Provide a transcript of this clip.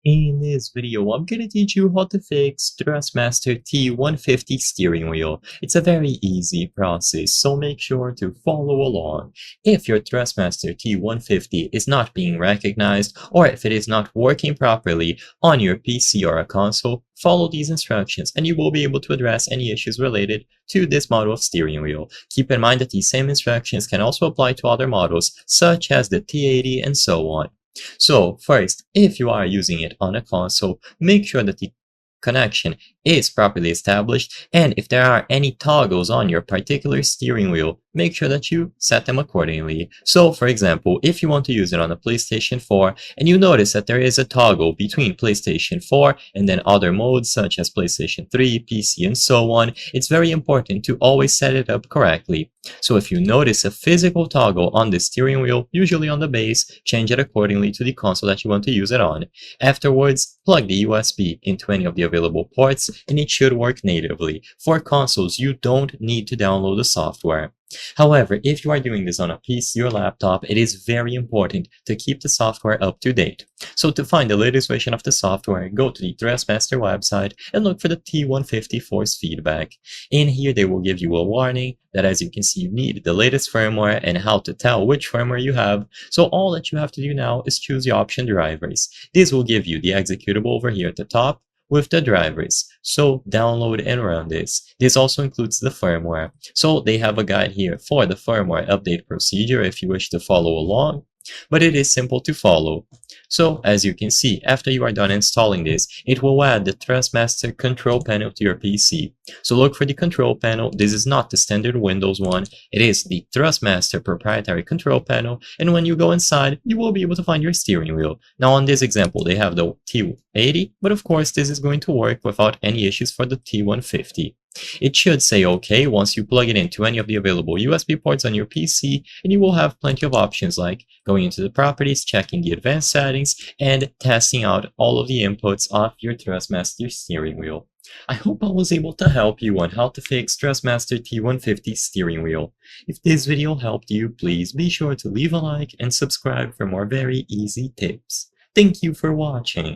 In this video, I'm going to teach you how to fix Thrustmaster T150 steering wheel. It's a very easy process, so make sure to follow along. If your Thrustmaster T150 is not being recognized, or if it is not working properly on your PC or a console, follow these instructions and you will be able to address any issues related to this model of steering wheel. Keep in mind that these same instructions can also apply to other models, such as the T80 and so on. So first, if you are using it on a console, make sure that the connection is properly established, and if there are any toggles on your particular steering wheel, make sure that you set them accordingly. So for example, if you want to use it on a PlayStation 4 and you notice that there is a toggle between PlayStation 4 and then other modes such as PlayStation 3, PC and so on, it's very important to always set it up correctly. So if you notice a physical toggle on the steering wheel, usually on the base, change it accordingly to the console that you want to use it on. Afterwards, plug the USB into any of the available ports and it should work natively. For consoles, you don't need to download the software. However, if you are doing this on a PC or laptop, it is very important to keep the software up to date. So to find the latest version of the software, go to the Thrustmaster website and look for the T150 force feedback. In here, they will give you a warning that, as you can see, you need the latest firmware and how to tell which firmware you have. So all that you have to do now is choose the option drivers. This will give you the executable over here at the top with the drivers. So download and run this. This also includes the firmware. So they have a guide here for the firmware update procedure if you wish to follow along, but it is simple to follow. So as you can see, after you are done installing this, it will add the Thrustmaster control panel to your PC. So look for the control panel. This is not the standard Windows one. It is the Thrustmaster proprietary control panel, and when you go inside, you will be able to find your steering wheel. Now on this example, they have the T80, but of course this is going to work without any issues for the T150. It should say OK once you plug it into any of the available USB ports on your PC, and you will have plenty of options like going into the properties, checking the advanced settings, and testing out all of the inputs of your Thrustmaster steering wheel. I hope I was able to help you on how to fix Thrustmaster T150 steering wheel. If this video helped you, please be sure to leave a like and subscribe for more very easy tips. Thank you for watching.